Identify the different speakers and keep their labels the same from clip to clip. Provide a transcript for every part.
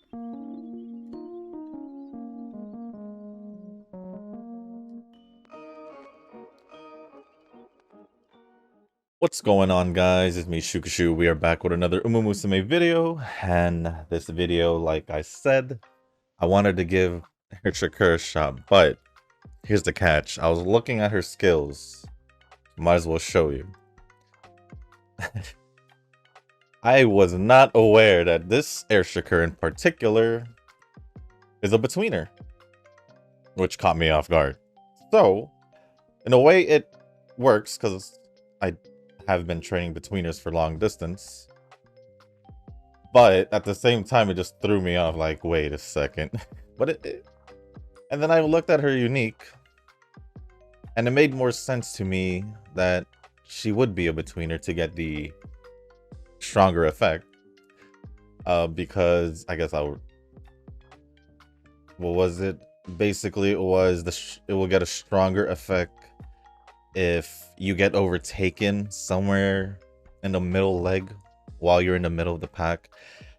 Speaker 1: What's going on, guys? It's me, Shakur. We are back with another Musume video, and this video, like I said, I wanted to give Shakur a shot, but here's the catch. I was looking at her skills. Might as well show you. I was not aware that this Shakur in particular is a betweener, which caught me off guard. So, in a way, it works because I have been training betweeners for long distance, but at the same time it just threw me off, like, wait a second. But and then I looked at her unique and it made more sense to me that she would be a betweener to get the stronger effect, because I guess what was it? Basically it was it will get a stronger effect if you get overtaken somewhere in the middle leg while you're in the middle of the pack.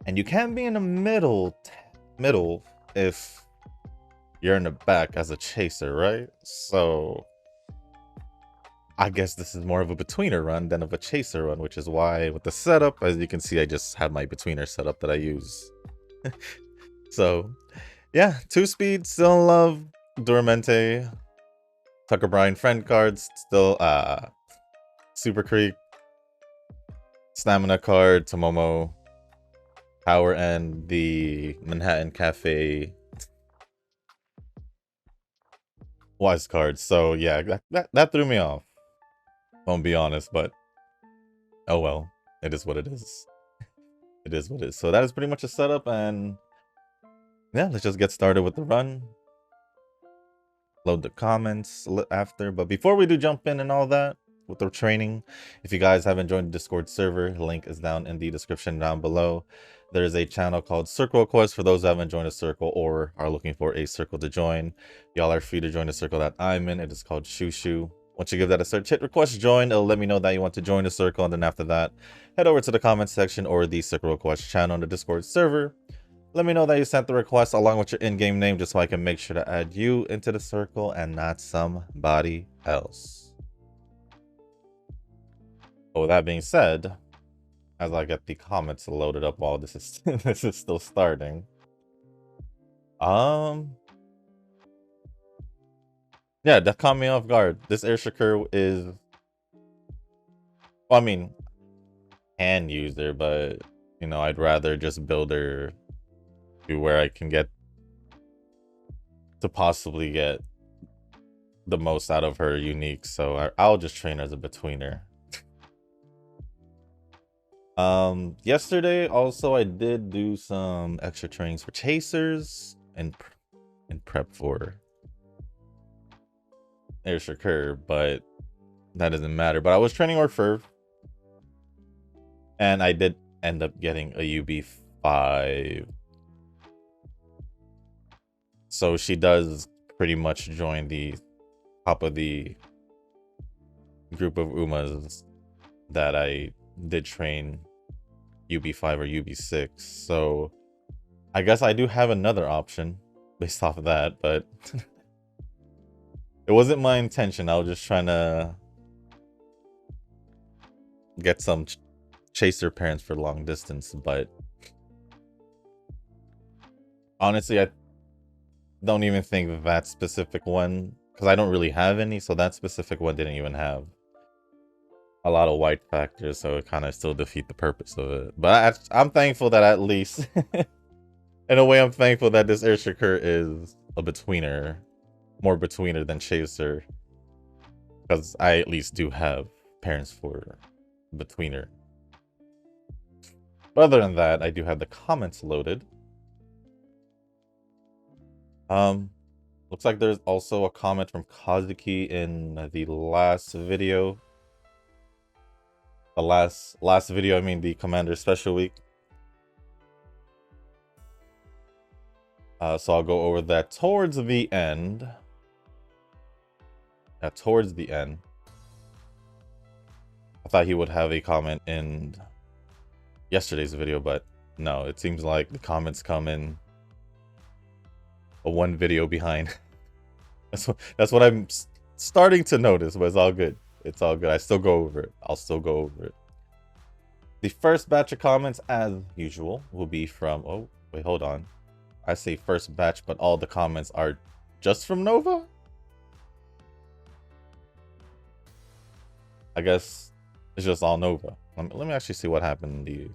Speaker 1: And you can't be in the middle if you're in the back as a chaser, right? So I guess this is more of a betweener run than of a chaser run, which is why with the setup, as you can see, I just have my betweener setup that I use. So yeah, 2-speed, still in love. Duramente, Tucker Bryan friend cards, still Super Creek, Stamina card, Tomomo, Power, and the Manhattan Cafe Wise card. So yeah, that threw me off. Won't be honest, but oh well, it is what it is. It is what it is. So that is pretty much a setup, and yeah, let's just get started with the run. Load the comments after, but before we do jump in and all that with the training, if you guys haven't joined the Discord server, the link is down in the description down below. There is a channel called Circle Quest for those who haven't joined a circle or are looking for a circle to join. Y'all are free to join the circle that I'm in. It is called Shushu. Once you give that a search, hit request join. It'll let me know that you want to join the circle, and then after that, head over to the comment section or the Circle Request channel on the Discord server. Let me know that you sent the request along with your in-game name, just so I can make sure to add you into the circle and not somebody else. But with that being said, as I get the comments loaded up while this is this is still starting. Yeah, that caught me off guard. This Shakur is, well, I mean, can use her, but you know, I'd rather just build her to where I can get to possibly get the most out of her unique. So I'll just train her as a betweener. Yesterday also I did do some extra trainings for chasers and in prep for Shakur, but that doesn't matter. But I was training Orfurv, and I did end up getting a UB5. So she does pretty much join the top of the group of Umas that I did train UB5 or UB6. So I guess I do have another option based off of that, but it wasn't my intention. I was just trying to get some chaser parents for long distance, but honestly, I don't even think that specific one, because I don't really have any, so that specific one didn't even have a lot of white factors, so it kind of still defeat the purpose of it. But I'm thankful that at least, in a way, I'm thankful that this Shakur is a betweener, more betweener than chaser, because I at least do have parents for betweener. But other than that, I do have the comments loaded. Looks like there's also a comment from Kazuki in the last video. The last video, I mean the Commander Special Week. So I'll go over that towards the end. Towards the end. I thought he would have a comment in yesterday's video, but No, it seems like the comments come in a one video behind. That's what I'm starting to notice, but it's all good. It's all good. I still go over it. I'll still go over it. The first batch of comments, as usual, will be from... Oh, wait, hold on. I say first batch, but all the comments are just from Nova? I guess it's just all Nova. Let me actually see what happened to you.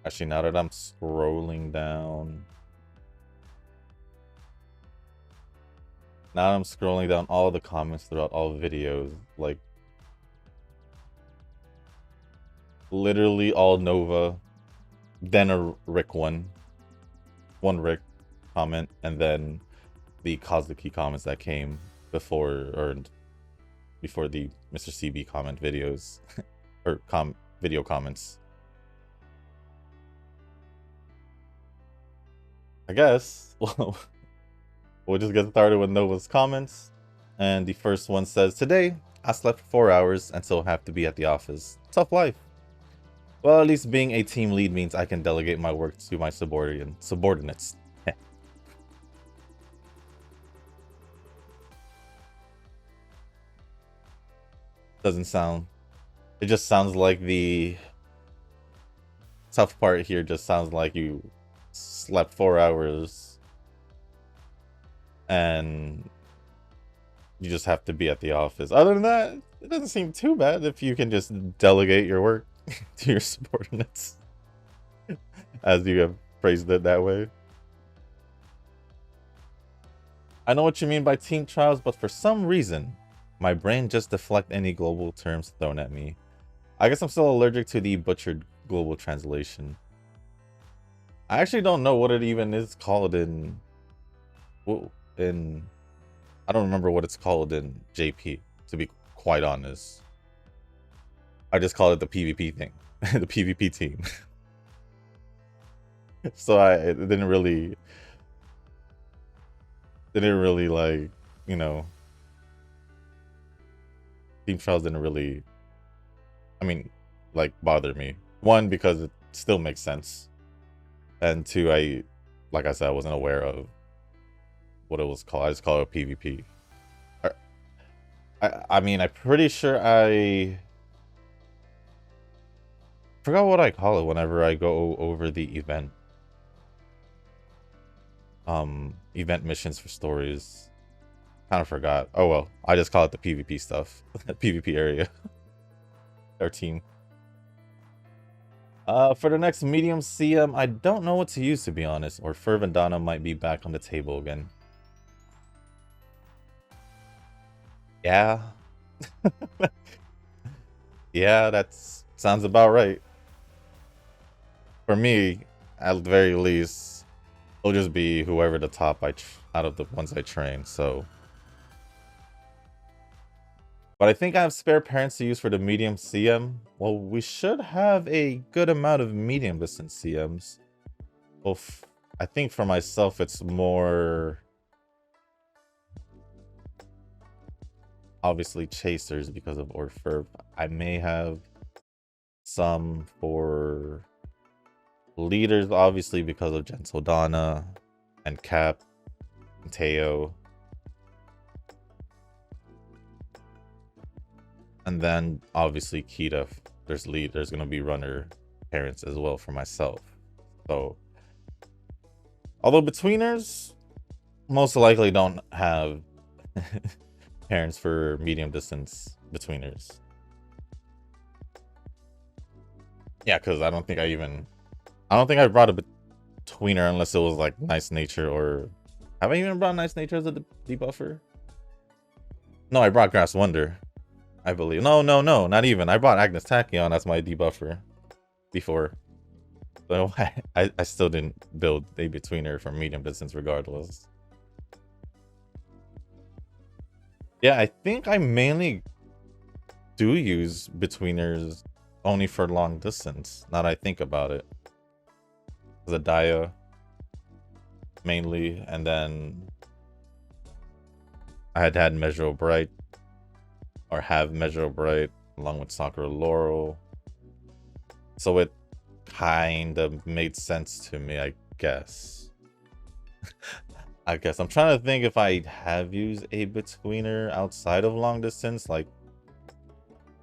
Speaker 1: Actually, now that I'm scrolling down... Now that I'm scrolling down all the comments throughout all videos, like... Literally all Nova, then a Rick one Rick comment, and then the Kazuki comments that came before the Mr. CB comment videos or video comments. I guess we'll just get started with Nova's comments, and the first one says, "Today I slept for 4 hours and still have to be at the office. Tough life. Well, at least being a team lead means I can delegate my work to my subordinates." Doesn't sound... It just sounds like the tough part here just sounds like you slept 4 hours and you just have to be at the office. Other than that, it doesn't seem too bad if you can just delegate your work to your subordinates, as you have phrased it that way. I know what you mean by team trials, but for some reason, my brain just deflects any global terms thrown at me. I guess I'm still allergic to the butchered global translation. I actually don't know what it even is called in... I don't remember what it's called in JP, to be quite honest. I just call it the PvP thing. The PvP team. So it didn't really like, you know, team trials didn't really, I mean, like, bother me. One, because it still makes sense. And two, like I said, I wasn't aware of what it was called. I just call it PvP. I mean, I'm pretty sure I forgot what I call it whenever I go over the event. Event missions for stories. Kind of forgot. Oh well, I just call it the PvP stuff. PvP area. Our team. For the next medium CM, I don't know what to use, to be honest. Or Fervandana might be back on the table again. Yeah. Yeah, that sounds about right. For me, at the very least, it'll just be whoever the top out of the ones I train, so. But I think I have spare parents to use for the medium CM. Well, we should have a good amount of medium distance CMs. Well, I think for myself, it's more... obviously chasers because of Orfurb. I may have some for leaders, obviously, because of Gensodana and Cap and Teo. And then obviously Kita, there's gonna be runner parents as well for myself. So although betweeners most likely don't have parents for medium distance betweeners. Yeah, because I don't think I brought a betweener unless it was like Nice Nature, or have I even brought Nice Nature as a debuffer? No, I brought Grass Wonder, I believe. No, not even. I brought Agnes Tachyon as my debuffer before. So I still didn't build a betweener for medium distance regardless. Yeah, I think I mainly do use betweeners only for long distance, now that I think about it. Zadaya mainly, and then I had Measure Bright, or have Measure Bright along with Sakura Laurel. So it kind of made sense to me, I guess. I guess I'm trying to think if I have used a betweener outside of long distance, like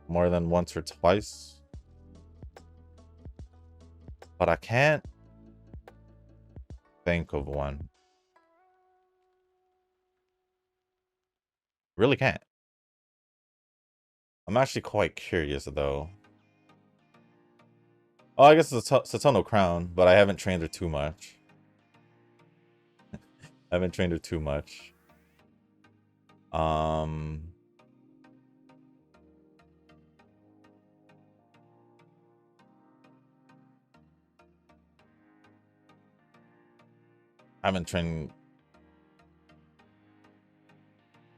Speaker 1: more than once or twice. But I can't think of one. Really can't. I'm actually quite curious though. Oh, I guess it's a Satono Crown, but I haven't trained her too much. I haven't trained her too much. I haven't trained.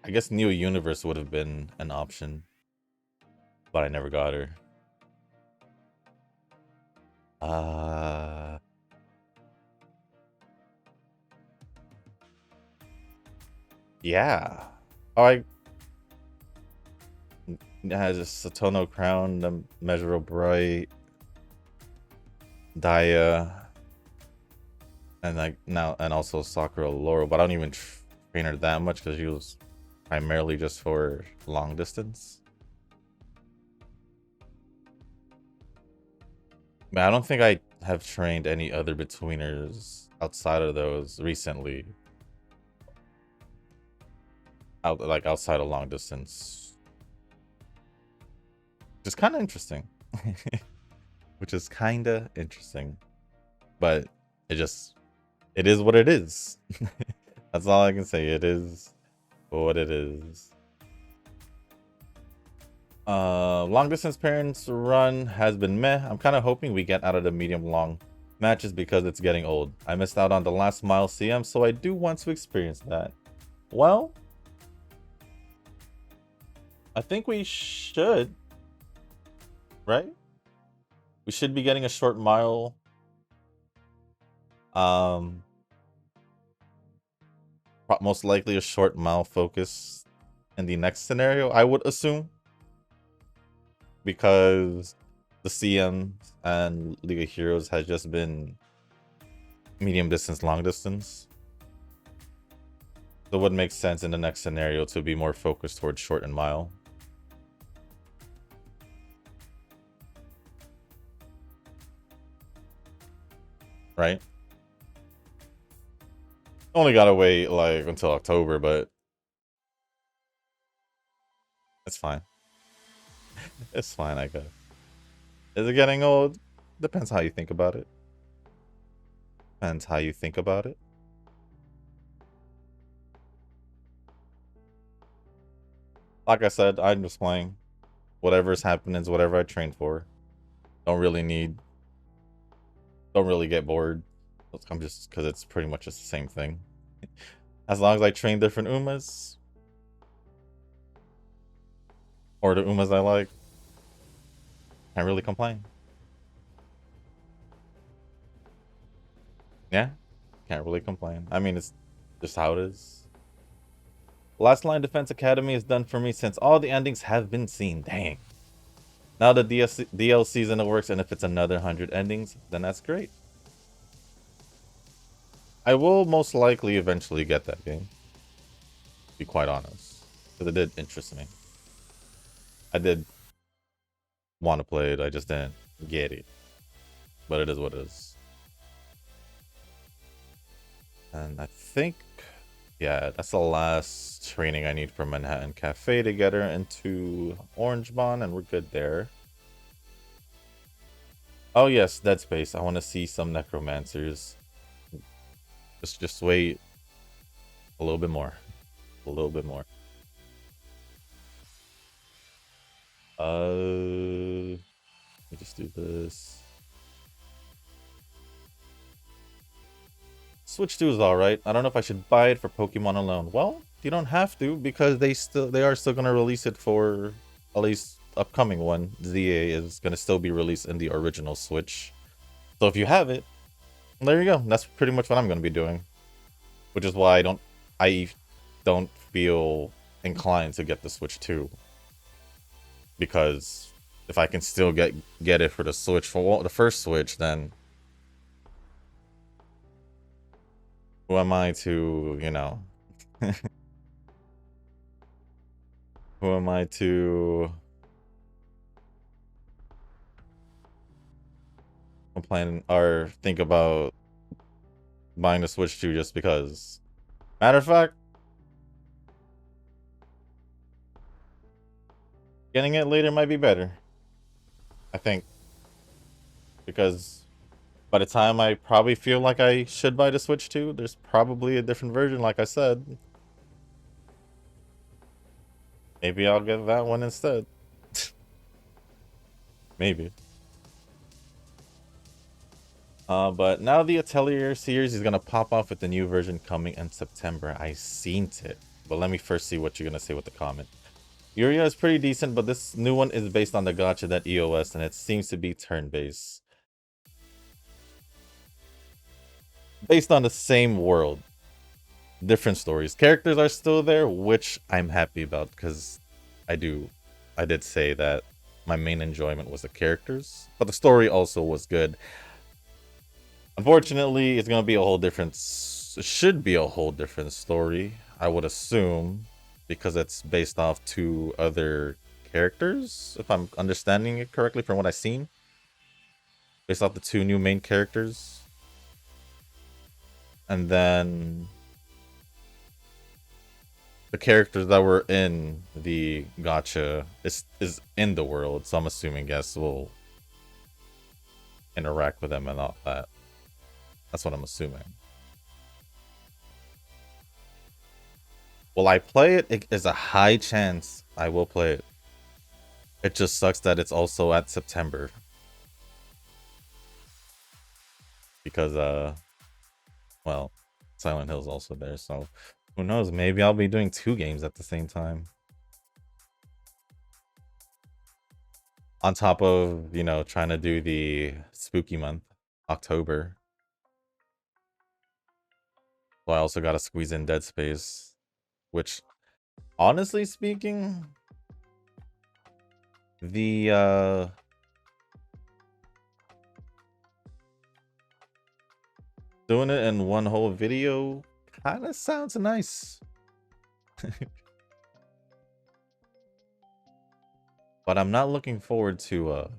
Speaker 1: I guess Neo Universe would have been an option, but I never got her. Yeah. Oh, it has a Satono Crown, the Measurable Bright, Daya, and like now, and also Sakura Laurel, but I don't even train her that much because she was primarily just for long distance. Man, I don't think I have trained any other betweeners outside of those recently. Like outside of long distance. Which is kind of interesting. Which is kind of interesting. But it is what it is. That's all I can say. It is what it is. Long distance parents run has been meh. I'm kind of hoping we get out of the medium long matches because it's getting old. I missed out on the last mile CM, so I do want to experience that. Well, I think we should, right? We should be getting a short mile. Most likely a short mile focus in the next scenario, I would assume. Because the CM and League of Heroes has just been medium distance, long distance. So it would make sense in the next scenario to be more focused towards short and mile. Right? Only gotta wait like until October, but it's fine. It's fine, I guess. Is it getting old? Depends how you think about it. Depends how you think about it. Like I said, I'm just playing. Whatever's happening is whatever I trained for. Don't really get bored. I'm just, because it's pretty much just the same thing. As long as I train different Umas. Or the Umas I like. Can't really complain. Yeah. Can't really complain. I mean, it's just how it is. Last Line Defense Academy is done for me since all the endings have been seen. Dang. Now the DLC's in the works, and if it's another 100 endings, then that's great. I will most likely eventually get that game. To be quite honest. Because it did interest me. I did want to play it, I just didn't get it. But it is what it is. And I think, yeah, that's the last training I need for Manhattan Cafe to get her into Orange Bond, and we're good there. Oh yes, Dead Space. I want to see some necromancers. Just wait a little bit more. A little bit more. Let me just do this. Switch 2 is alright. I don't know if I should buy it for Pokemon alone. Well, you don't have to, because they are still gonna release it for at least upcoming one. ZA is gonna still be released in the original Switch. So if you have it, there you go. That's pretty much what I'm gonna be doing. Which is why I don't feel inclined to get the Switch 2. Because if I can still get it for the Switch, for the first Switch, then who am I to, you know, who am I to complain or think about buying the Switch 2 just because? Matter of fact, getting it later might be better, I think, because by the time I probably feel like I should buy the Switch 2, there's probably a different version, like I said. Maybe I'll get that one instead. Maybe. But now the Atelier series is gonna pop off with the new version coming in September. I seen it. But let me first see what you're gonna say with the comment. Yuria is pretty decent, but this new one is based on the gacha that EOS, and it seems to be turn-based. Based on the same world. Different stories. Characters are still there, which I'm happy about, because I did say that my main enjoyment was the characters, but the story also was good. Unfortunately, it's gonna be a whole different, it should be a whole different story, I would assume, because it's based off 2 other characters, if I'm understanding it correctly from what I've seen. Based off the 2 new main characters. And then the characters that were in the gacha is in the world, so I'm assuming guests will interact with them and all that. That's what I'm assuming. Will I play it? It is a high chance I will play it. It just sucks that it's also at September. Because, well, Silent Hill's also there, so who knows? Maybe I'll be doing 2 games at the same time. On top of, you know, trying to do the spooky month, October. So I also gotta squeeze in Dead Space, which, honestly speaking, the doing it in one whole video kind of sounds nice. But I'm not looking forward to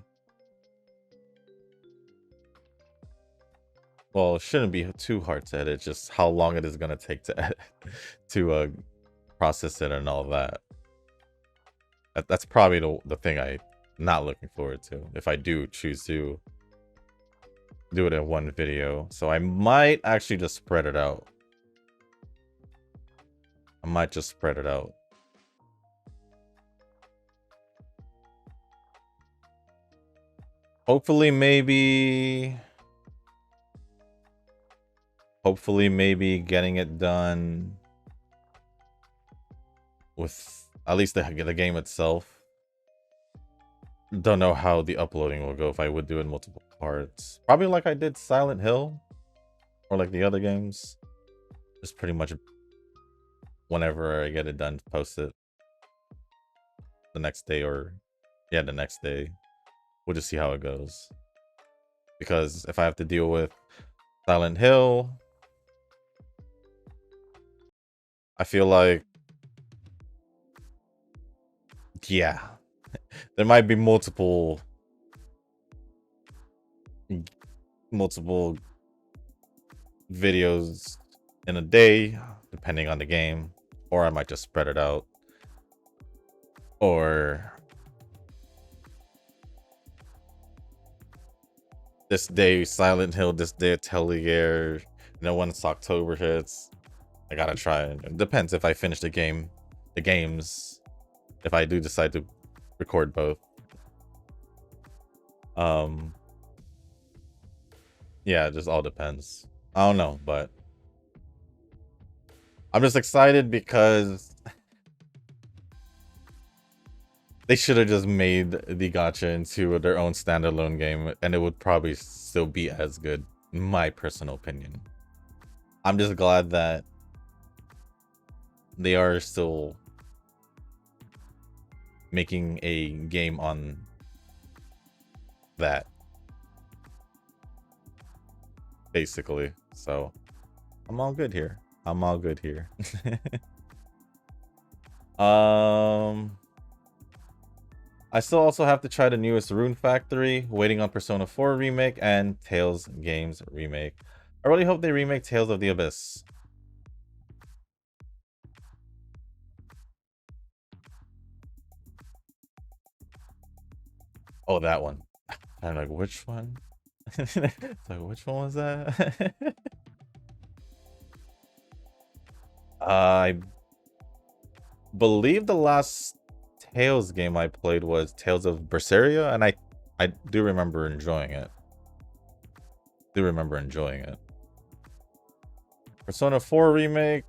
Speaker 1: well, it shouldn't be too hard to edit, just how long it is gonna take to edit, to process it and all that. That's probably the thing I'm not looking forward to, if I do choose to do it in one video. So I might actually just spread it out. I might just spread it out. Hopefully maybe getting it done with at least the game itself. Don't know how the uploading will go if I would do it in multiple parts. Probably like I did Silent Hill or like the other games. Just pretty much whenever I get it done, post it the next day, or yeah, the next day. We'll just see how it goes. Because if I have to deal with Silent Hill, I feel like, yeah, there might be multiple videos in a day, depending on the game, or I might just spread it out, or this day Silent Hill, this day Atelier, once October hits, I gotta try it. It depends if I finish the games, if I do decide to record both. Yeah, it just all depends. I don't know, but I'm just excited because they should have just made the gacha into their own standalone game, and it would probably still be as good, in my personal opinion. I'm just glad that they are still making a game on that, basically. So I'm all good here. I'm all good here. I still also have to try the newest Rune Factory, waiting on Persona 4 remake and Tales Games remake. I really hope they remake Tales of the Abyss. Oh, that one. I'm like, which one? Like, which one was that? I believe the last Tales game I played was Tales of Berseria, and I do remember enjoying it. Persona 4 remake.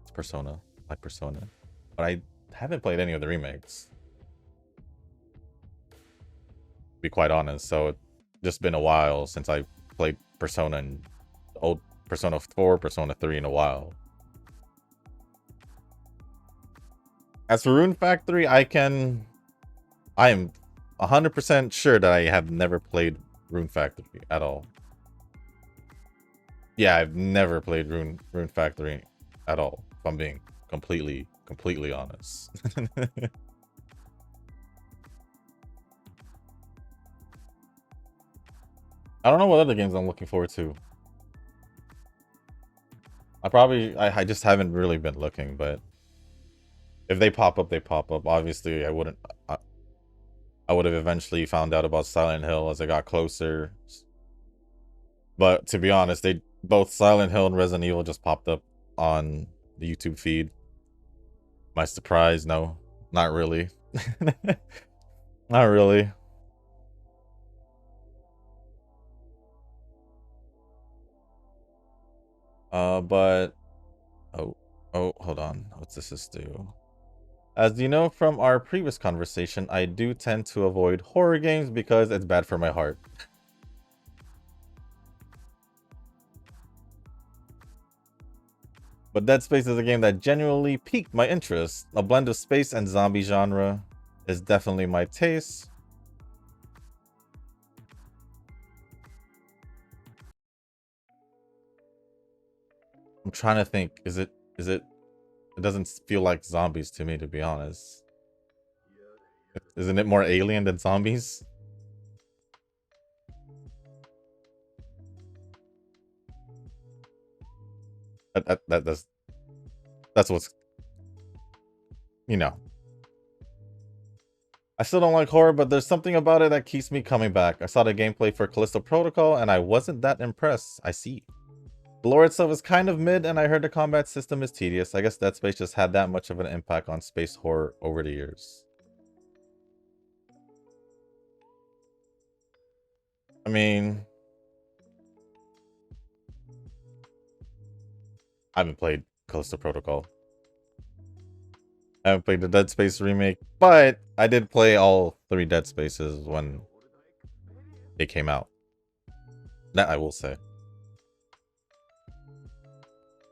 Speaker 1: It's Persona, like Persona, but I haven't played any of the remakes, to be quite honest. So it's just been a while since I played Persona and old Persona 4, Persona 3 in a while. As for Rune Factory, I am 100% sure that I have never played Rune Factory at all. Yeah, I've never played Rune Factory at all, if I'm being completely honest. I don't know what other games I'm looking forward to. I just haven't really been looking, but if they pop up, they pop up. Obviously, I would have eventually found out about Silent Hill as I got closer. But to be honest, both Silent Hill and Resident Evil just popped up on the YouTube feed. My surprise? No, not really. Not really. But hold on. What's this do? As you know from our previous conversation, I do tend to avoid horror games because it's bad for my heart. But Dead Space is a game that genuinely piqued my interest. A blend of space and zombie genre is definitely my taste. I'm trying to think. It doesn't feel like zombies to me, to be honest. Isn't it more alien than zombies? That's what's, you know. I still don't like horror, but there's something about it that keeps me coming back. I saw the gameplay for Callisto Protocol and I wasn't that impressed. I see. The lore itself is kind of mid, and I heard the combat system is tedious. I guess Dead Space just had that much of an impact on space horror over the years. I mean, I haven't played Callisto Protocol. I haven't played the Dead Space remake, but I did play all 3 Dead Spaces when they came out. That I will say.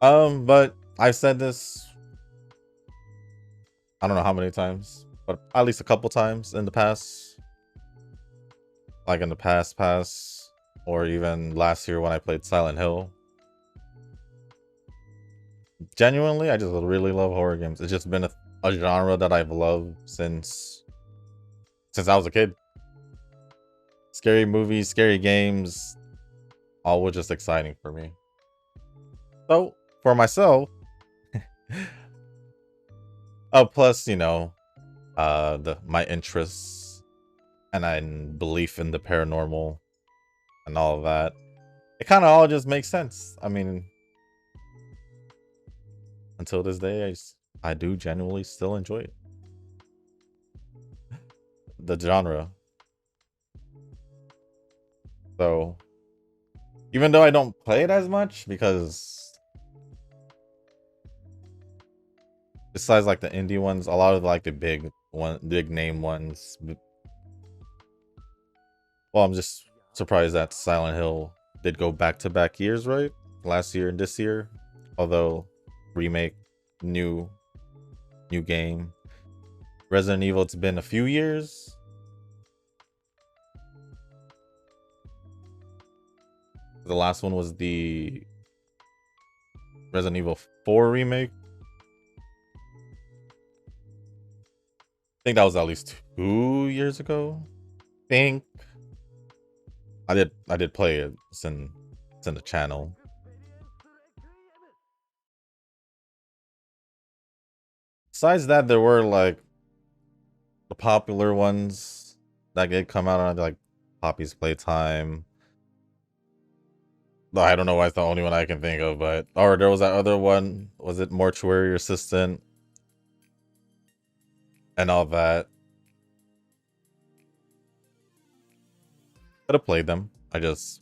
Speaker 1: But I've said this, I don't know how many times, but at least a couple times in the past. Like in the past, or even last year when I played Silent Hill. Genuinely, I just really love horror games. It's just been a genre that I've loved since I was a kid. Scary movies, scary games, all were just exciting for me. So, for myself, plus, you know, my interests and belief in the paranormal and all of that, it kind of all just makes sense. I mean, until this day, I do genuinely still enjoy it. The genre. So, even though I don't play it as much, because besides like the indie ones, a lot of like the big name ones. Well, I'm just surprised that Silent Hill did go back-to-back years, right? Last year and this year. Although remake, new game. Resident Evil, it's been a few years. The last one was the Resident Evil 4 remake. I think that was at least 2 years ago. I think I did play it. It's in the channel. Besides that, there were like the popular ones that did come out on like Poppy's Playtime. I don't know why it's the only one I can think of, but or there was that other one. Was it Mortuary Assistant and all that? Could have played them. I just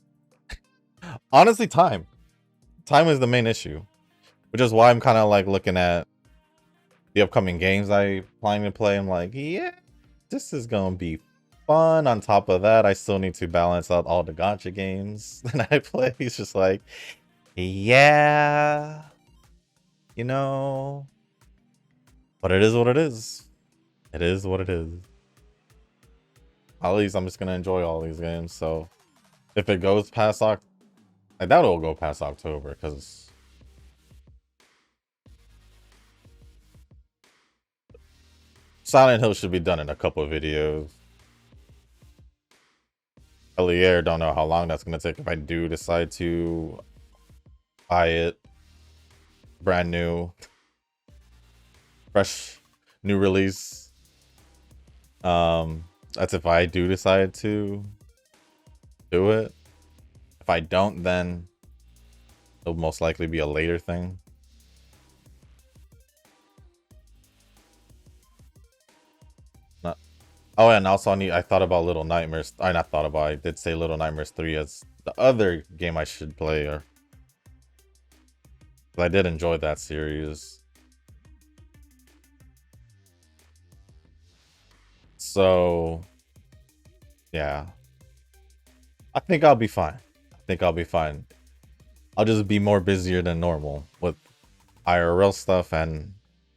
Speaker 1: honestly time is the main issue, which is why I'm kind of like looking at the upcoming games I plan to play. I'm like, yeah, this is gonna be fun. On top of that, I still need to balance out all the gacha games that I play. It's just like, yeah, you know, but it is what it is. It is what it is. At least I'm just gonna enjoy all these games. So if it goes past I doubt it'll go past October because Silent Hill should be done in a couple of videos. Elier, don't know how long that's gonna take if I do decide to buy it. Brand new, fresh, new release. That's if I do decide to do it. If I don't, then it'll most likely be a later thing. Not. Oh, and also I thought about Little Nightmares. I not thought about. I did say Little Nightmares 3 as the other game I should play. Or I did enjoy that series. So, yeah. I think I'll be fine. I'll just be more busier than normal with IRL stuff and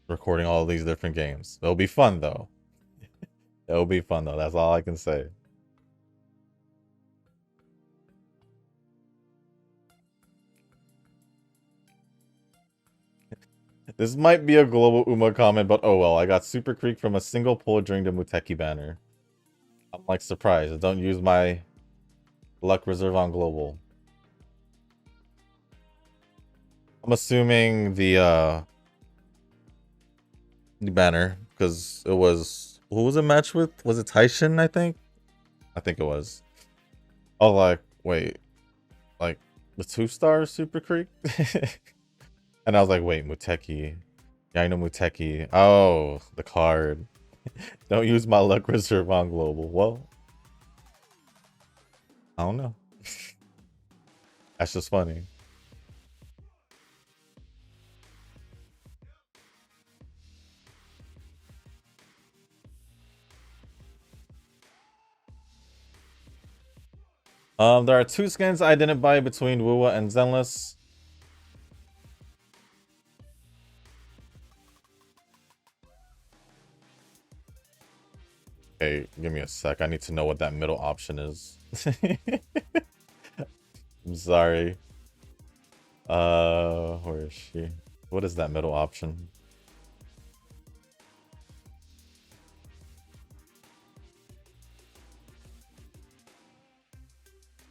Speaker 1: recording all these different games. It'll be fun though. It'll be fun though. That's all I can say. This might be a global Uma comment, but oh well. I got Super Creek from a single pull during the Muteki banner. I'm like surprised. Don't use my luck reserve on global. I'm assuming the banner because it was who was it matched with? Was it Taishin? I think it was. Oh, like wait, like the 2-star Super Creek, and I was like, wait, Muteki. Yeah, I know Muteki. Oh, the card. Don't use my luck reserve on global. Well, I don't know. That's just funny. There are 2 skins I didn't buy between Wuwa and Zenless. Okay, give me a sec. I need to know what that middle option is. I'm sorry. Where is she? What is that middle option?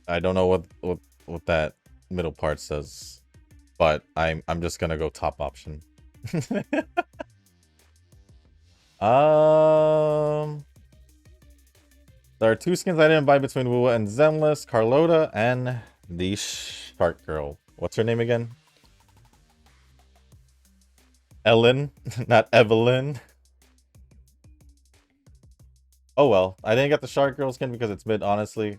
Speaker 1: I don't know what that middle part says, but I'm just gonna go top option. There are 2 skins I didn't buy between Wuwa and Zenless, Carlota and the Shark Girl. What's her name again? Ellen, not Evelyn. Oh well, I didn't get the Shark Girl skin because it's mid, honestly.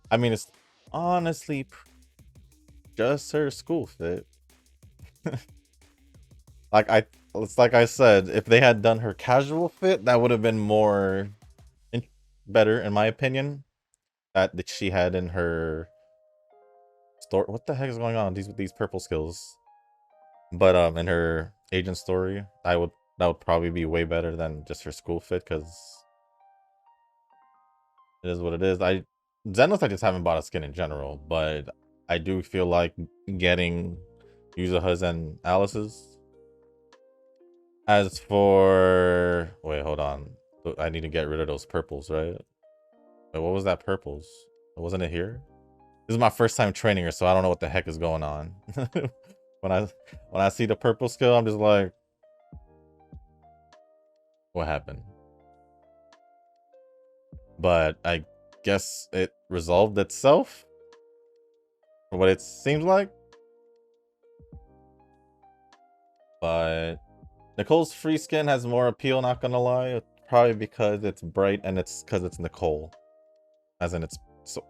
Speaker 1: I mean, it's honestly just her school fit. It's like I said, if they had done her casual fit, that would have been more better in my opinion. That she had in her story. What the heck is going on? These purple skills. But in her agent story, that would probably be way better than just her school fit because it is what it is. Zenless I just haven't bought a skin in general, but I do feel like getting Yuzuha's and Alice's. As for... Wait, hold on. I need to get rid of those purples, right? Wait, what was that purples? Wasn't it here? This is my first time training her, so I don't know what the heck is going on. when I see the purple skill, I'm just like, what happened? But I guess it resolved itself, from what it seems like. But Nicole's free skin has more appeal, not gonna lie. Probably because it's bright and it's because it's Nicole. As in it's so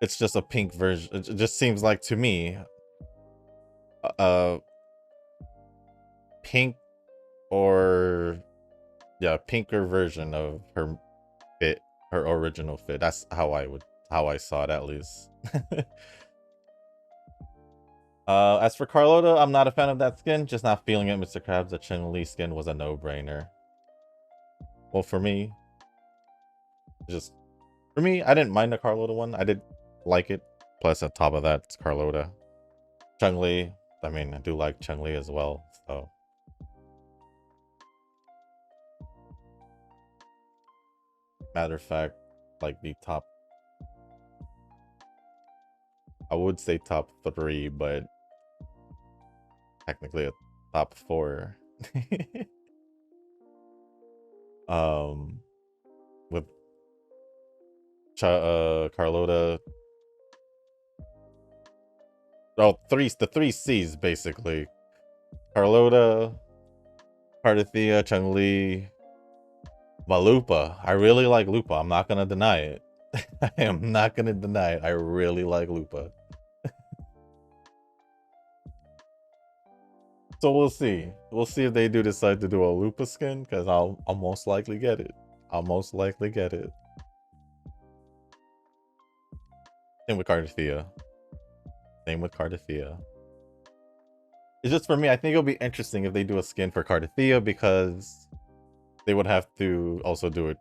Speaker 1: it's just a pink version. It just seems like to me pink or yeah, pinker version of her fit, her original fit. That's how I saw it at least. As for Carlota, I'm not a fan of that skin. Just not feeling it, Mr. Krabs. The Chun-Li skin was a no-brainer. Well, for me, I didn't mind the Carlota one. I did like it. Plus, on top of that, it's Carlota. Chun-Li, I mean, I do like Chun-Li as well, so. Matter of fact, like the top, I would say top 3, but technically a top 4. With Carlota. Oh, the 3 C's basically. Carlota, Cardathea, Chun-Li, Lupa. I really like Lupa. I'm not gonna deny it. I am not gonna deny it. I really like Lupa. So we'll see. We'll see if they do decide to do a Lupa skin, because I'll most likely get it. I'll most likely get it. Same with Cardathea. Same with Cardathea. It's just for me, I think it'll be interesting if they do a skin for Cardathea, because they would have to also do it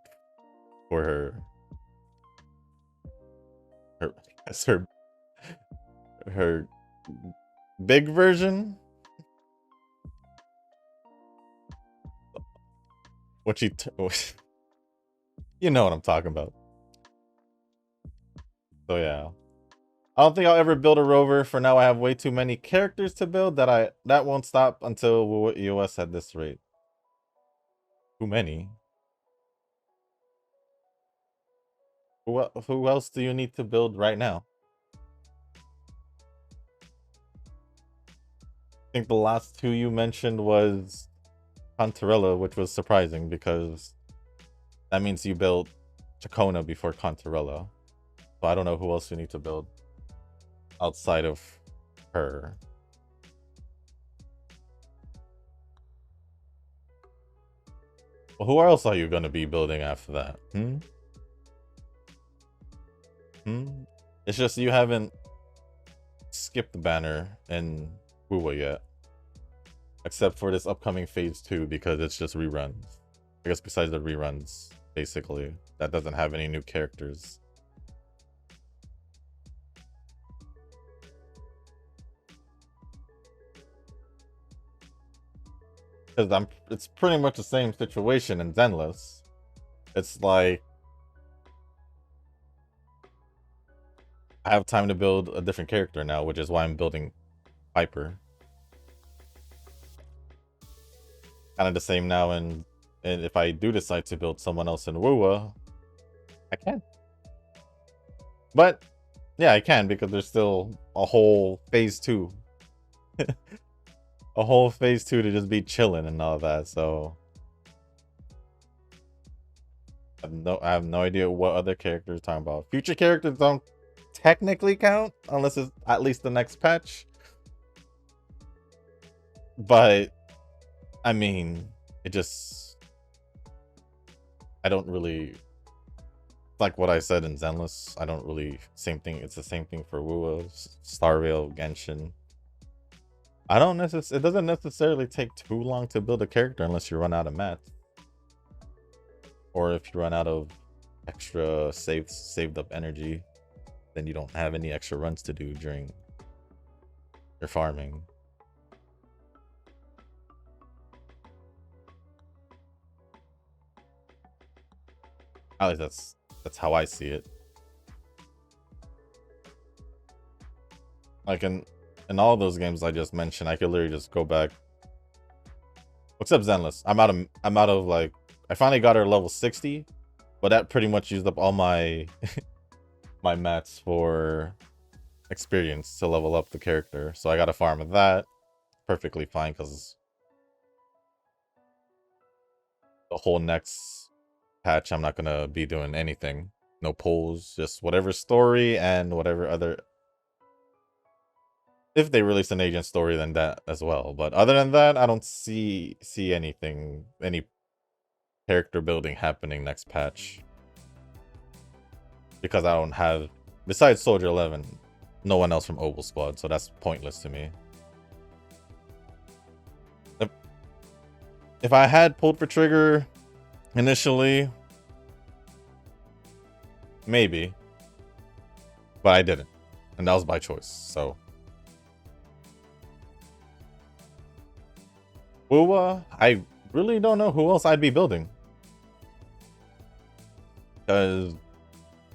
Speaker 1: for her big version. What you know what I'm talking about. So yeah. I don't think I'll ever build a rover. For now, I have way too many characters to build that won't stop until EOS at this rate. Too many. Who else do you need to build right now? I think the last 2 you mentioned was Contarella, which was surprising because that means you built Chacona before Contarella. So I don't know who else you need to build outside of her. Well, who else are you going to be building after that? It's just you haven't skipped the banner in Wuwa yet. Except for this upcoming phase 2, because it's just reruns. I guess besides the reruns, basically. That doesn't have any new characters. Because it's pretty much the same situation in Zenless. It's like I have time to build a different character now, which is why I'm building Piper. Kind of the same now, and if I do decide to build someone else in Wuwa, I can. But yeah, I can, because there's still a whole phase 2. A whole phase 2 to just be chilling and all that, so I have no idea what other characters talking about. Future characters don't technically count unless it's at least the next patch. But I mean, I don't really like what I said in Zenless. I don't really same thing. It's the same thing for Wuwa, Starvale, Genshin. It doesn't necessarily take too long to build a character unless you run out of mats. Or if you run out of extra saved up energy. then you don't have any extra runs to do during your farming. At least that's how I see it. Like in all those games I just mentioned, I could literally just go back. Except Zenless. I'm out of like, I finally got her level 60, but that pretty much used up all my my mats for experience to level up the character. So I got to farm that. Perfectly fine, because the whole next patch I'm not gonna be doing anything. No polls, just whatever story and whatever other. If they release an agent story, then that as well. But other than that, I don't see anything, any character building happening next patch. Because I don't have, besides Soldier 11, no one else from Oval Squad, so that's pointless to me. If I had pulled for trigger initially, maybe. But I didn't. And that was by choice, so. I really don't know who else I'd be building. Because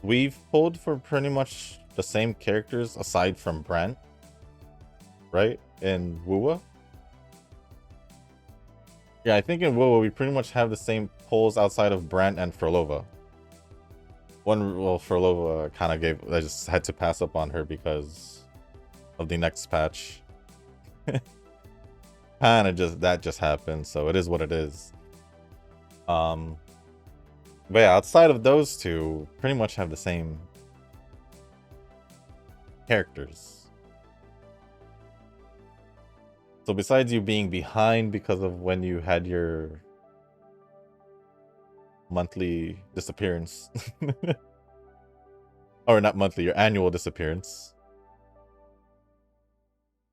Speaker 1: we've pulled for pretty much the same characters aside from Brant, right? In Wuwa. Yeah, I think in Wuwa we pretty much have the same pulls outside of Brant and Frolova. Frolova kind of gave, I just had to pass up on her because of the next patch. Kind of that just happened, so it is what it is. But yeah, outside of those two, pretty much have the same characters. So besides you being behind because of when you had your monthly disappearance, or not monthly, your annual disappearance,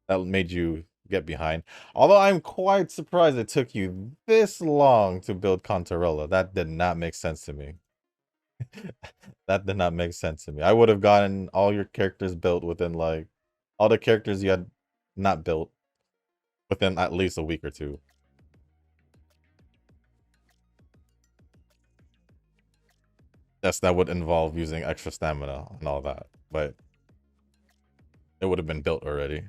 Speaker 1: that made you get behind. Although I'm quite surprised it took you this long to build Contarella. That did not make sense to me. That did not make sense to me. I would have gotten all your characters built within like all the characters you had not built within at least a week or two. Yes, that would involve using extra stamina and all that, but it would have been built already.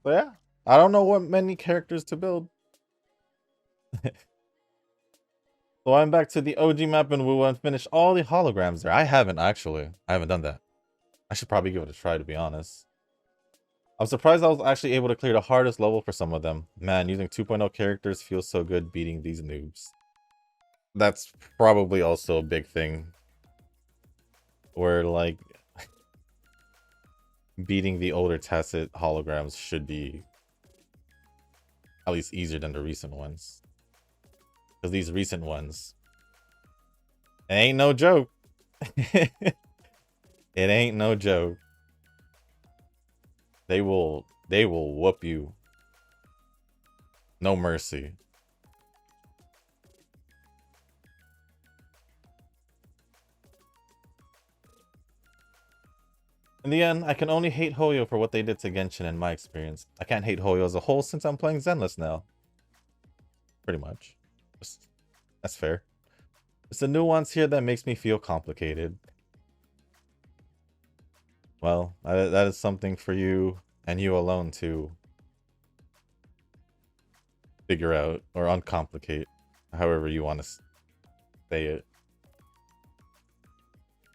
Speaker 1: So yeah, I don't know what many characters to build. So I'm back to the OG map and we want to finish all the holograms there. I haven't actually. I haven't done that. I should probably give it a try, to be honest. I'm surprised I was actually able to clear the hardest level for some of them. Man, using 2.0 characters feels so good beating these noobs. That's probably also a big thing. Where, like, beating the older Tacit holograms should be at least easier than the recent ones. Because these recent ones, it ain't no joke. It ain't no joke. They will whoop you. No mercy. In the end, I can only hate Hoyo for what they did to Genshin in my experience. I can't hate Hoyo as a whole since I'm playing Zenless now. Pretty much. That's fair. It's the nuance here that makes me feel complicated. Well, that is something for you and you alone to figure out or uncomplicate, however you want to say it.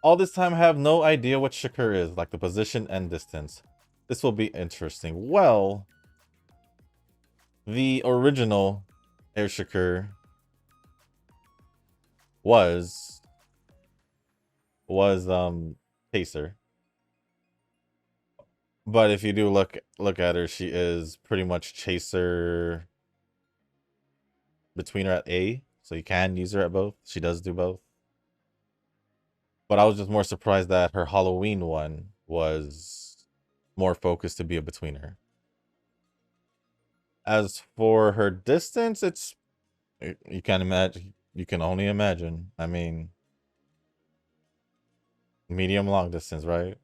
Speaker 1: All this time I have no idea what Shakur is, like the position and distance. This will be interesting. Well, the original Air Shakur was Pacer. But if you do look at her, she is pretty much Chaser between her at A, so you can use her at both. She does do both. But I was just more surprised that her Halloween one was more focused to be a betweener. As for her distance, it's, you can't imagine, You can only imagine. I mean, medium long distance, right?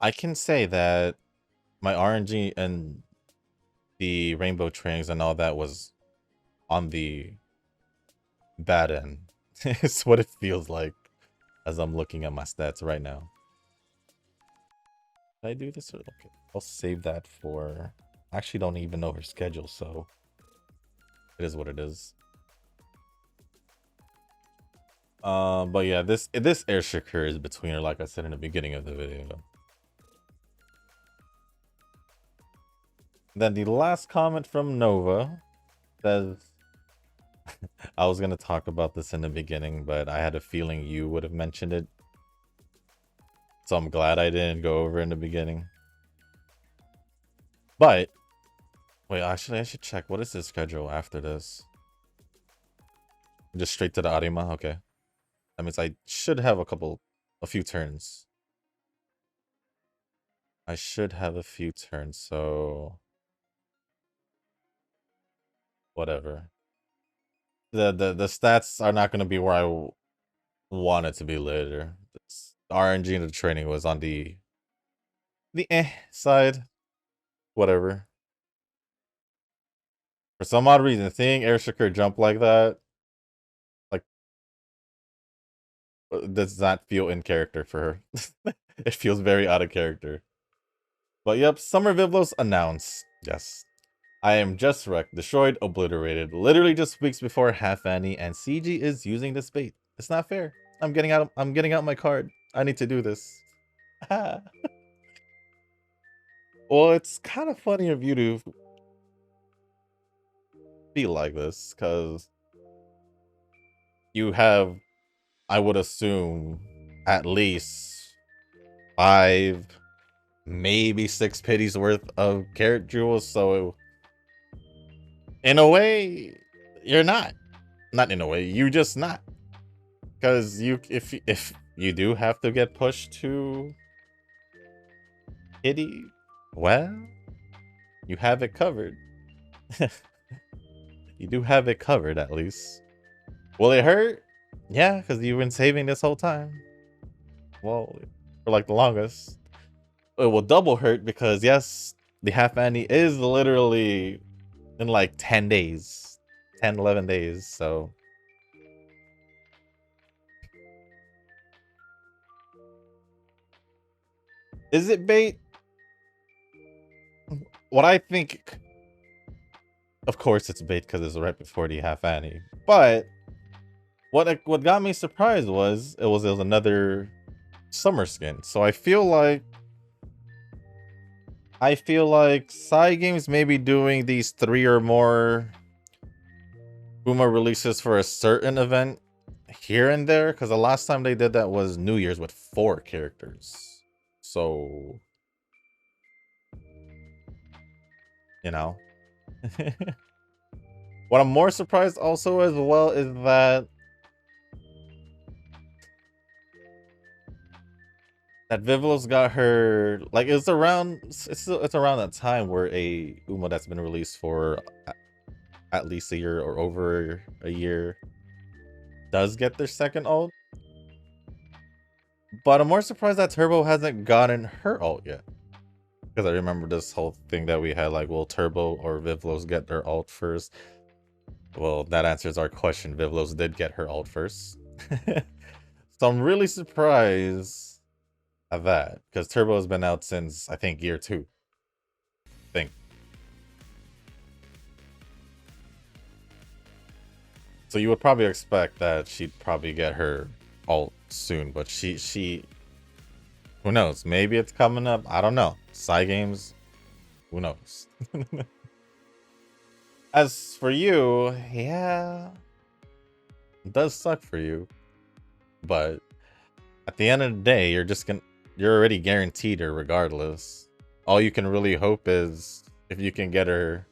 Speaker 1: I can say that my RNG and the rainbow trainings and all that was on the bad end. It's what it feels like as I'm looking at my stats right now. Did I do this? Okay, I'll save that for. I actually don't even know her schedule, so it is what it is. But yeah, this air Shakur is between her, like I said in the beginning of the video. Then the last comment from Nova says, I was gonna talk about this in the beginning, but I had a feeling you would have mentioned it. So I'm glad I didn't go over in the beginning. But wait, actually I should check. What is his schedule after this? Just straight to the Arima? Okay. That means I should have a few turns. I should have a few turns, so whatever. The stats are not gonna be where I want it to be later. The RNG and the training was on the side. Whatever. For some odd reason, seeing Air Shakur jump like that, like, does not feel in character for her. It feels very out of character. But yep, Summer Vivlos announced. Yes. I am just wrecked, destroyed, obliterated. Literally just weeks before Half Annie, and CG is using this bait. It's not fair. I'm getting out my card. I need to do this. Well, it's kind of funny of you to feel like this, because you have, I would assume, at least 5, maybe 6 pities worth of carrot jewels. So in a way, you're not in a way, you just not, because if you do have to get pushed to kitty, well, you have it covered. You do have it covered, at least. Will it hurt? Yeah, because you've been saving this whole time. Well, for like the longest. It will double hurt because yes, the Half Annie is literally in like 10 days. 10, 11 days, so. Is it bait? What I think, of course it's bait because it's right before the Half Annie. But what got me surprised was it was another summer skin. So I feel like side games may be doing these 3 or more Uma releases for a certain event here and there, because the last time they did that was New Year's with 4 characters. So, you know. What I'm more surprised also as well is that Vivlos got her, like, it's around that time where a Uma that's been released for at least a year or over a year does get their second ult. But I'm more surprised that Turbo hasn't gotten her ult yet. Because I remember this whole thing that we had, like, will Turbo or Vivlos get their ult first? Well, that answers our question. Vivlos did get her ult first. So I'm really surprised at that. Because Turbo has been out since, I think, year 2. I think. So you would probably expect that she'd probably get her ult soon. But she who knows? Maybe it's coming up. I don't know. Side games, who knows? As for you, yeah, it does suck for you. But at the end of the day, you're already guaranteed her regardless. All you can really hope is if you can get her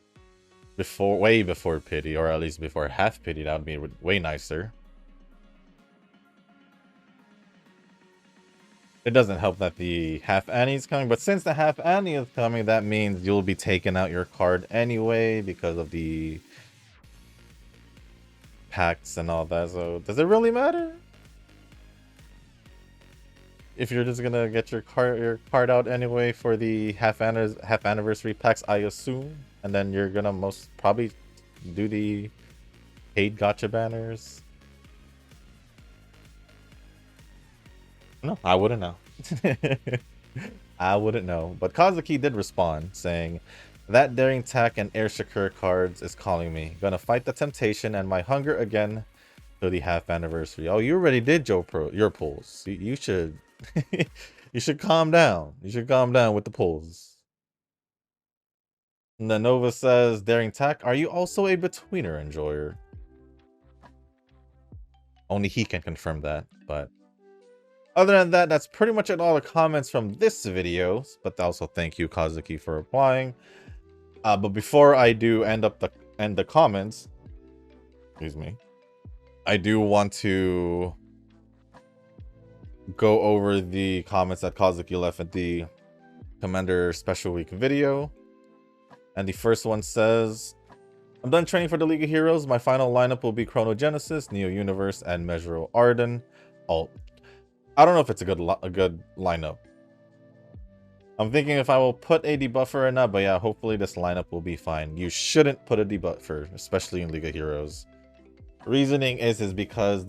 Speaker 1: way before pity, or at least before half pity, that would be way nicer. It doesn't help that the half Annie is coming, but since the half Annie is coming, that means you'll be taking out your card anyway because of the packs and all that. So does it really matter? If you're just gonna get your card out anyway for the half anniversary packs, I assume, and then you're gonna most probably do the paid gotcha banners. No, I wouldn't know. I wouldn't know. But Kazuki did respond, saying, "That daring tack and air Shakur cards is calling me. Gonna fight the temptation and my hunger again to the half anniversary." Oh, you already did your pulls. You should you should calm down. You should calm down with the pulls. And then Nova says, "Daring tack, are you also a betweener enjoyer?" Only he can confirm that, but other than that, that's pretty much it, all the comments from this video. But also thank you, Kazuki, for replying. But before I do end the comments, excuse me, I do want to go over the comments that Kazuki left at the Commander Special Week video. And the first one says, "I'm done training for the League of Heroes. My final lineup will be Chronogenesis, Neo Universe, and Measuro Arden. Alt." I don't know if it's a good lineup. I'm thinking if I will put a debuffer or not, but yeah, hopefully this lineup will be fine. You shouldn't put a debuffer, especially in League of Heroes. Reasoning is because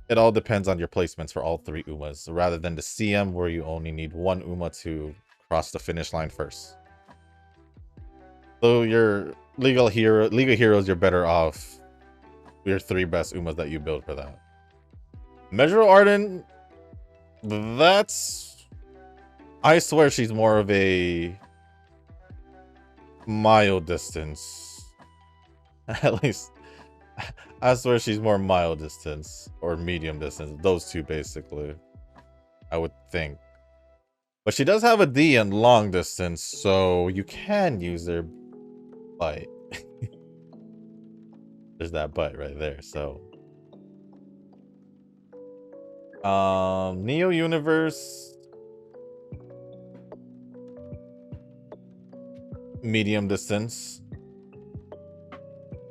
Speaker 1: it all depends on your placements for all three Umas, rather than the CM where you only need one Uma to cross the finish line first. So your League of Heroes, you're better off your three best Umas that you build for that. Measuro Arden, I swear she's more of a mild distance. At least, I swear she's more mild distance or medium distance. Those two, basically, I would think. But she does have a D in long distance, so you can use her bite. There's that bite right there, so. Neo Universe, medium distance.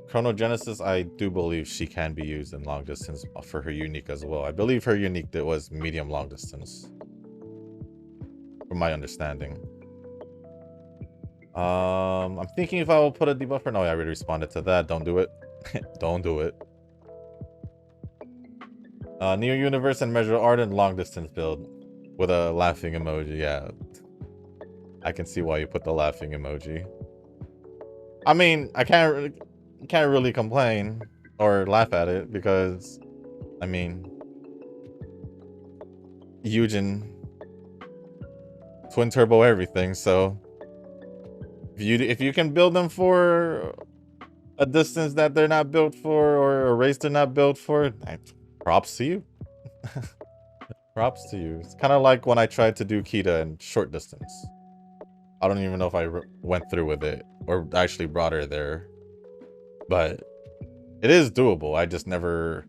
Speaker 1: Chronogenesis, I do believe she can be used in long distance for her unique as well. I believe her unique that was medium long distance, from my understanding. I'm thinking if I will put a debuffer. No, I already responded to that. Don't do it. Don't do it. Neo Universe and Measure Arden long distance build with a laughing emoji. Yeah, I can see why you put the laughing emoji. I mean, I can't really complain or laugh at it because, I mean, Eugen twin turbo everything. So if you can build them for a distance that they're not built for or a race they're not built for, props to you. Props to you. It's kind of like when I tried to do Kita in short distance. I don't even know if I went through with it or actually brought her there, but it is doable. I just never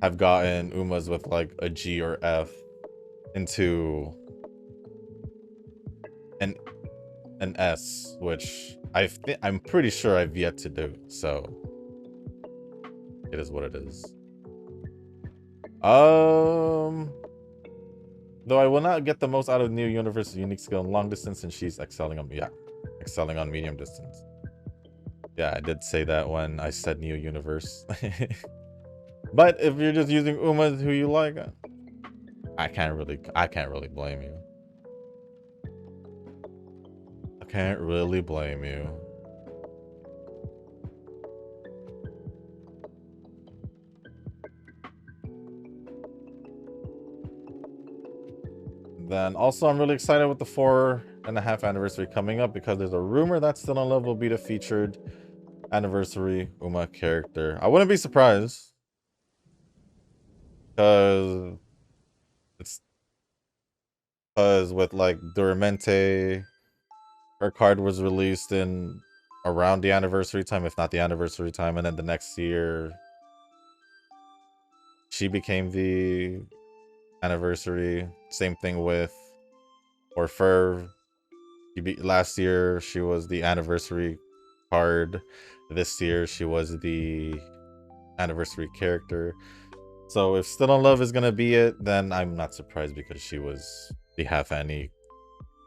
Speaker 1: have gotten Umas with like a G or F into an S, which I'm pretty sure I've yet to do. So it is what it is. Though I will not get the most out of Neo Universe's unique skill in long distance, and she's excelling on medium distance. Yeah, I did say that when I said Neo Universe. But if you're just using Umas who you like, I can't really blame you. I can't really blame you. Then also, I'm really excited with the 4.5 anniversary coming up because there's a rumor that Still in Love will be the featured anniversary Uma character. I wouldn't be surprised because with like Duramente, her card was released in around the anniversary time, if not the anniversary time, and then the next year she became the anniversary. Same thing with Orfur. Last year she was the anniversary card. This year she was the anniversary character. So if Still in Love is gonna be it, then I'm not surprised because she was the half Annie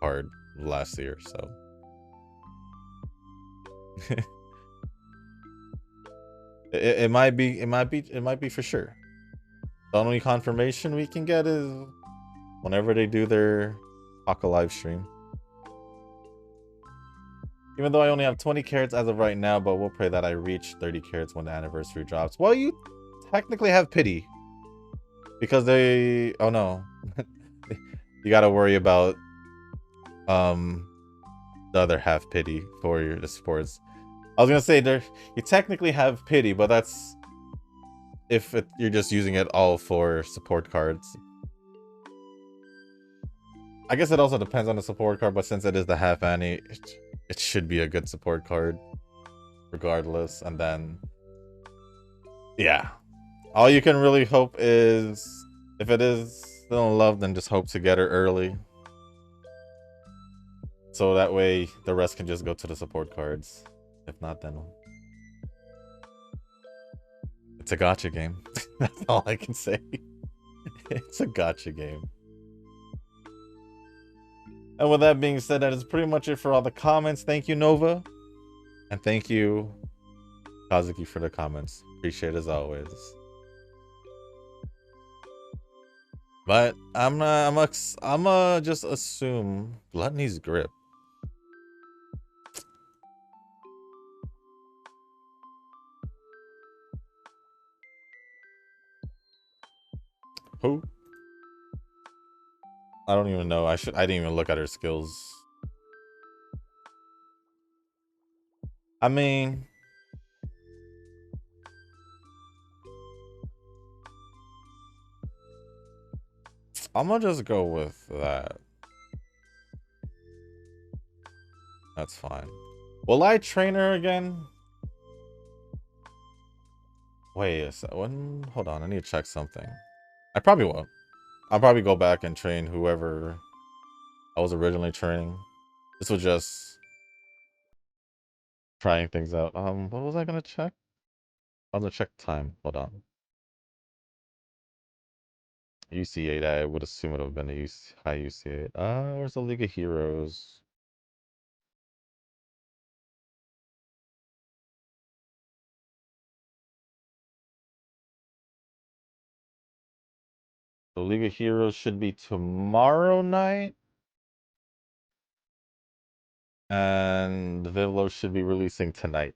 Speaker 1: card last year. So it might be for sure. The only confirmation we can get is whenever they do their Haka live stream. Even though I only have 20 carats as of right now, but we'll pray that I reach 30 carats when the anniversary drops. Well, you technically have pity. Because they... Oh, no. You gotta worry about the other half pity for the sports. I was gonna say, you technically have pity, but that's... if you're just using it all for support cards. I guess it also depends on the support card, but since it is the half Annie, it should be a good support card regardless. And then yeah, all you can really hope is if it is Still in Love, then just hope to get her early, so that way the rest can just go to the support cards. If not, then it's a gacha game. That's all I can say. It's a gacha game. And with that being said, that is pretty much it for all the comments. Thank you, Nova. And thank you, Kazuki, for the comments. Appreciate it as always. But I'm just assume Gluttony's Grip. Who? I don't even know. I didn't even look at her skills. I mean, I'm gonna just go with that. That's fine. Will I train her again? Wait a second. Hold on, I need to check something. I probably won't. I'll probably go back and train whoever I was originally training. This was just trying things out. What was I gonna check? I was gonna check time. Hold on. UC8, I would assume it would have been a high UC8. Where's the League of Heroes? The League of Heroes should be tomorrow night. And the Vivlo should be releasing tonight.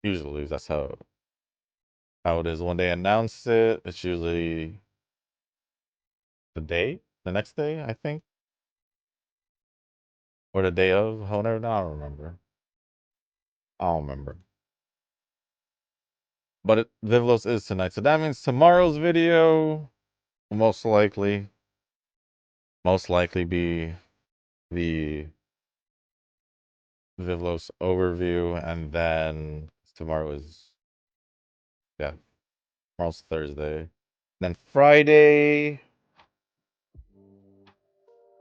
Speaker 1: Usually, that's how it is. When they announce it, it's usually the next day, I think. Or the day of, whenever, I don't remember. I don't remember. But Vivlos is tonight. So that means tomorrow's video will most likely be the Vivlos overview, and then tomorrow's Thursday. Then Friday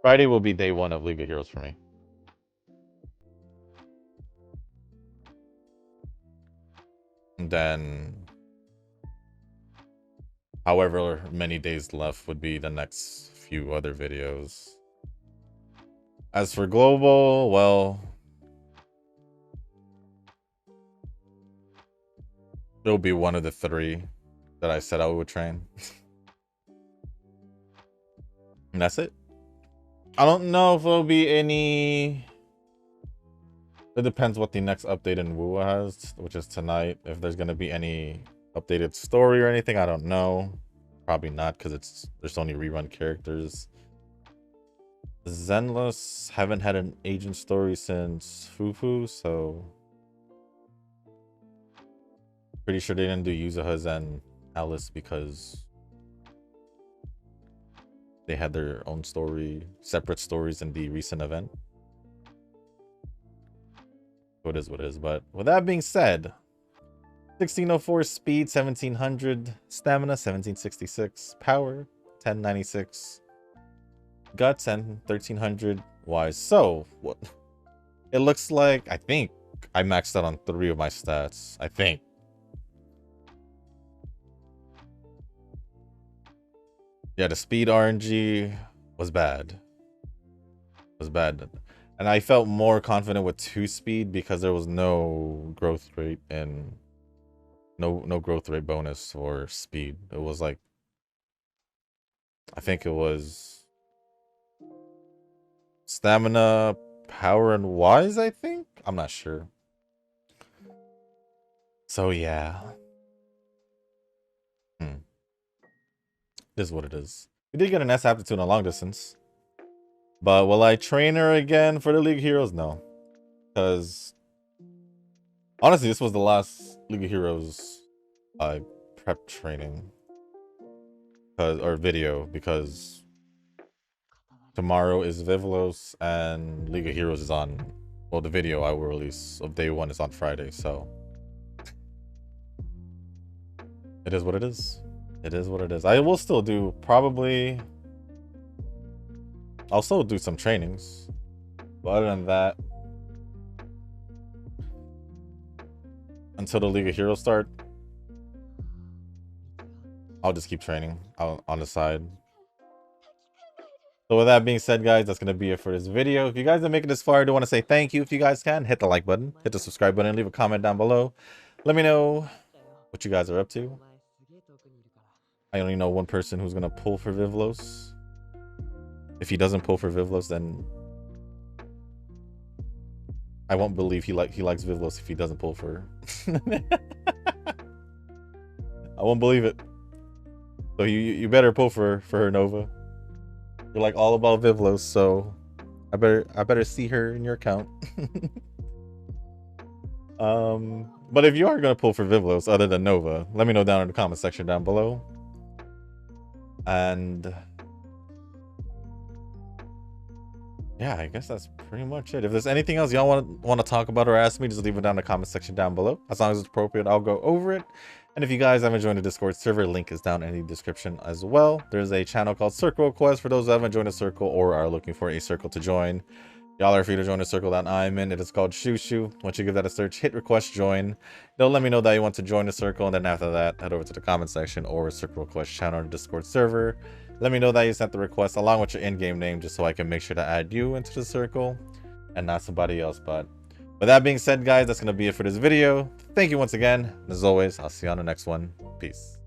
Speaker 1: will be day 1 of League of Heroes for me. And then however many days left would be the next few other videos. As for global, well, it'll be one of the 3 that I said I would train. And that's it. I don't know if there'll be any... It depends what the next update in Wu has, which is tonight. If there's going to be any updated story or anything, I don't know. Probably not, because there's only rerun characters. Zenless haven't had an agent story since Fufu, so pretty sure they didn't do Yuzuha's and Alice because they had their own separate stories in the recent event. What is what is. But with that being said, 1604 speed, 1700 stamina, 1766 power, 1096 guts and 1300 wise. So what it looks like, I think I maxed out on 3 of my stats. I think. Yeah, the speed RNG was bad. And I felt more confident with 2 speed because there was no growth rate and no growth rate bonus for speed. It was like, I think it was stamina, power, and wise, I think? I'm not sure. So yeah. This is what it is. We did get an S aptitude on long distance. But will I train her again for the League of Heroes? No. Because honestly, this was the last League of Heroes prep training. Or video, because tomorrow is Vivlos and League of Heroes is on, well, the video I will release of day 1 is on Friday, so it is what it is. It is what it is. I will still do I'll still do some trainings, but other than that, until the League of Heroes start, I'll just keep training on the side. So with that being said, guys, that's going to be it for this video. If you guys are making this far, I do want to say thank you. If you guys can, hit the like button, hit the subscribe button, leave a comment down below. Let me know what you guys are up to. I only know one person who's going to pull for Vivlos. If he doesn't pull for Vivlos, then I won't believe he likes Vivlos if he doesn't pull for her. I won't believe it. So you better pull for her, Nova. You're like all about Vivlos, so I better see her in your account. But if you are gonna pull for Vivlos other than Nova, let me know down in the comment section down below. And yeah, I guess that's pretty much it. If there's anything else y'all want to talk about or ask me, just leave it down in the comment section down below. As long as it's appropriate, I'll go over it. And if you guys haven't joined the Discord server, link is down in the description as well. There's a channel called Circle Request for those who haven't joined a circle or are looking for a circle to join. Y'all are free to join the circle that I'm in. It is called Shushu. Once you give that a search, hit request join. It'll let me know that you want to join the circle, and then after that, head over to the comment section or Circle Request channel on the Discord server. Let me know that you sent the request along with your in-game name, just so I can make sure to add you into the circle and not somebody else. But with that being said, guys, that's going to be it for this video. Thank you once again. As always, I'll see you on the next one. Peace.